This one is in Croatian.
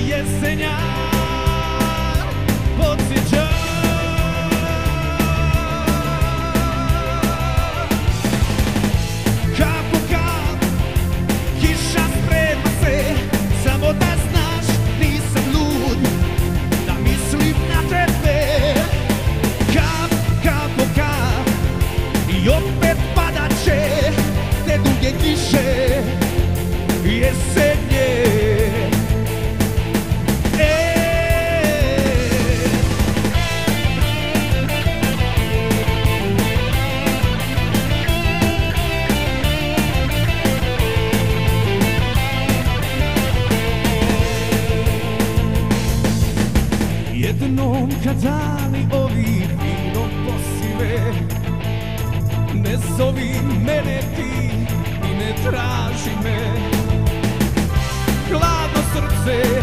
jesenjar podsjeća. Kap po kap, kiša sprema se, samo da znaš nisam lud, da mislim na tebe. Kap, kap po kap, i opet padat će te duge kiše jesenje. Jednom kad dani ovi vino posive, ne zovi mene ti i ne traži me. Hladno srce